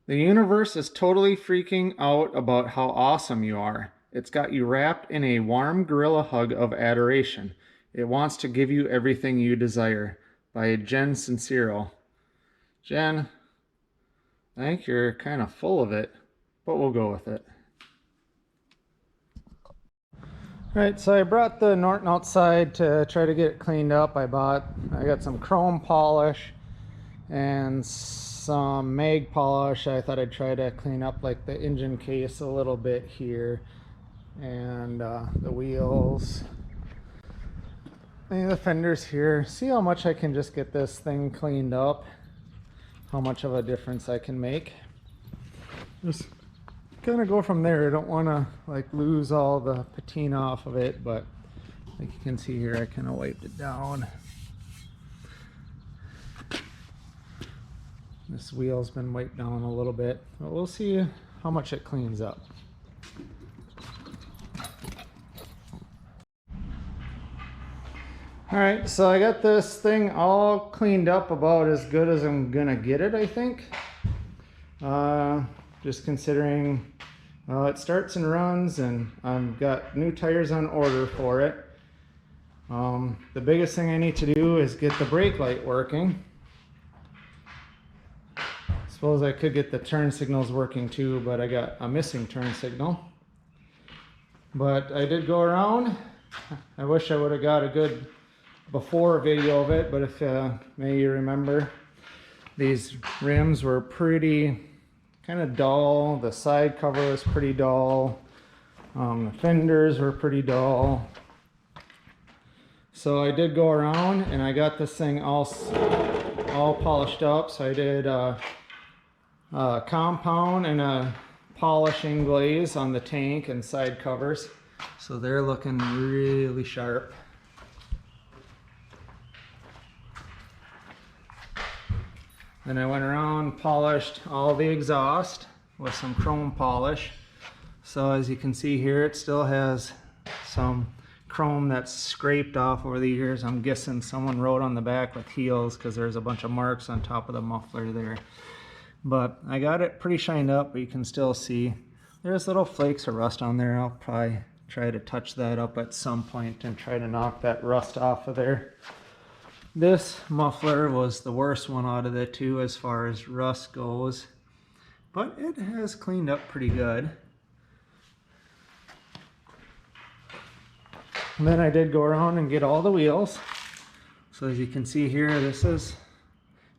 The universe is totally freaking out about how awesome you are. It's got you wrapped in a warm gorilla hug of adoration. It wants to give you everything you desire. By Jen Sincero. Jen, I think you're kind of full of it, but we'll go with it. Right, so I brought the Norton outside to try to get it cleaned up. I got some chrome polish and some mag polish. I thought I'd try to clean up like the engine case a little bit here and the wheels and the fenders here. See how much I can just get this thing cleaned up, how much of a difference I can make. Just kind of go from there. I don't want to like lose all the patina off of it, but like you can see here, I kind of wiped it down. This wheel's been wiped down a little bit, but we'll see how much it cleans up. All right, so I got this thing all cleaned up about as good as I'm gonna get it, I think. Just considering it starts and runs, and I've got new tires on order for it. The biggest thing I need to do is get the brake light working. Suppose I could get the turn signals working too, but I got a missing turn signal. But I did go around. I wish I would have got a good before video of it, but if may you remember, these rims were pretty kind of dull. The side cover was pretty dull. The fenders were pretty dull. So I did go around and I got this thing all polished up. So I did a compound and a polishing glaze on the tank and side covers. So they're looking really sharp. Then I went around, polished all the exhaust with some chrome polish. So as you can see here, it still has some chrome that's scraped off over the years. I'm guessing someone wrote on the back with heels because there's a bunch of marks on top of the muffler there. But I got it pretty shined up, but you can still see there's little flakes of rust on there. I'll probably try to touch that up at some point and try to knock that rust off of there. This muffler was the worst one out of the two as far as rust goes, but it has cleaned up pretty good. And then I did go around and get all the wheels. So as you can see here, this is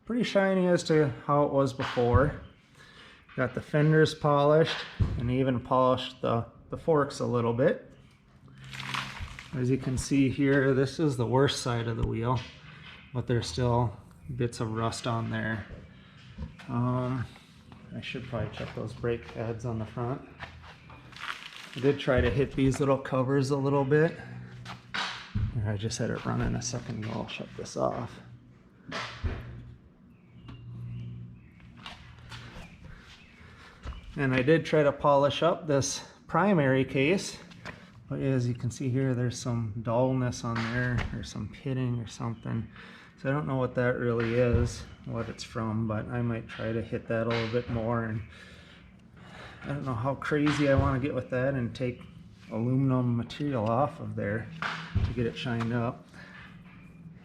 pretty shiny as to how it was before. Got the fenders polished and even polished the forks a little bit. As you can see here, this is the worst side of the wheel, but there's still bits of rust on there. I should probably check those brake pads on the front. I did try to hit these little covers a little bit. I just had it running a second ago. I'll shut this off. And I did try to polish up this primary case, but as you can see here, there's some dullness on there, or some pitting or something. So I don't know what that really is, what it's from, but I might try to hit that a little bit more. And I don't know how crazy I want to get with that and take aluminum material off of there to get it shined up.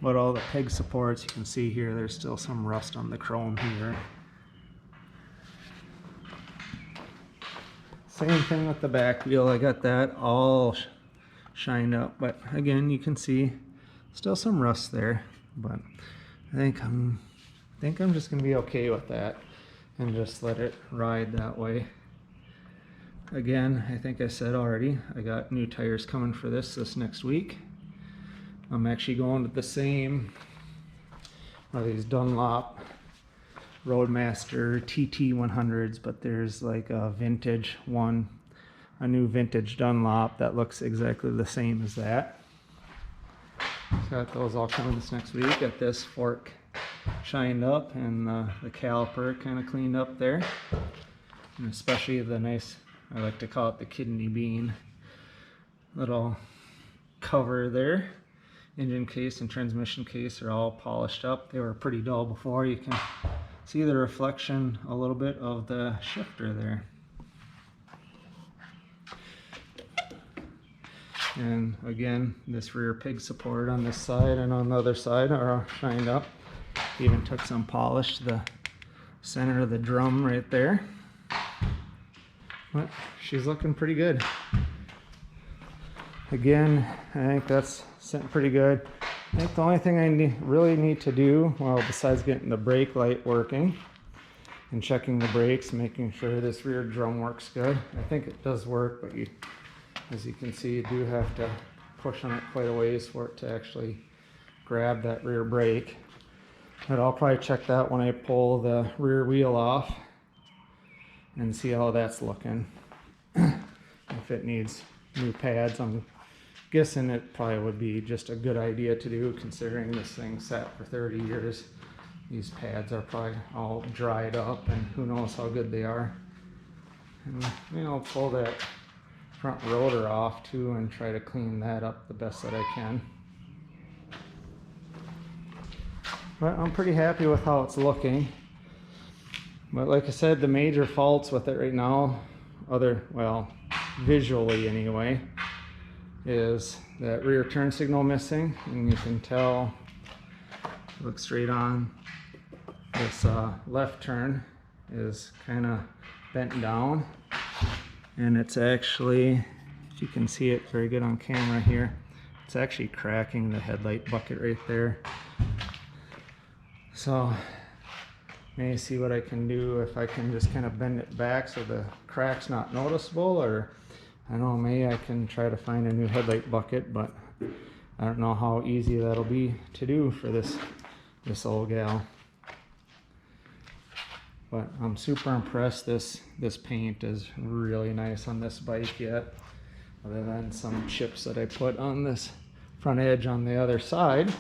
But all the peg supports, you can see here, there's still some rust on the chrome here. Same thing with the back wheel. I got that all shined up, but again, you can see still some rust there. But I think I'm just gonna be okay with that and just let it ride that way. Again, I think I said already, I got new tires coming for this next week. I'm actually going to the same of these Dunlop Roadmaster TT100s, but there's like a vintage one, a new vintage Dunlop that looks exactly the same as that. Got those all coming this next week. Got this fork shined up and the caliper kind of cleaned up there, and especially the nice, I like to call it the kidney bean little cover there. Engine case and transmission case are all polished up. They were pretty dull before. You can see the reflection a little bit of the shifter there. And again, this rear pig support on this side and on the other side are shined up. Even took some polish to the center of the drum right there. But she's looking pretty good. Again, I think that's sitting pretty good. I think the only thing I really need to do, well, besides getting the brake light working and checking the brakes, making sure this rear drum works good. I think it does work, but as you can see, you do have to push on it quite a ways for it to actually grab that rear brake. But I'll probably check that when I pull the rear wheel off and see how that's looking. If it needs new pads, I'm guessing it probably would be just a good idea to do, considering this thing sat for 30 years. These pads are probably all dried up and who knows how good they are. And I'll pull that front rotor off too and try to clean that up the best that I can. But I'm pretty happy with how it's looking. But like I said, the major faults with it right now, visually anyway, is that rear turn signal missing. And you can tell, look straight on, this left turn is kind of bent down. And it's actually, if you can see it very good on camera here, it's actually cracking the headlight bucket right there. So may see what I can do, if I can just kind of bend it back so the crack's not noticeable, or I don't know, maybe I can try to find a new headlight bucket, but I don't know how easy that'll be to do for this old gal. But I'm super impressed. This paint is really nice on this bike yet, other than some chips that I put on this front edge on the other side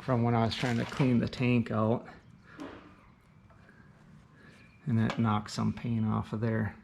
from when I was trying to clean the tank out, and that knocked some paint off of there.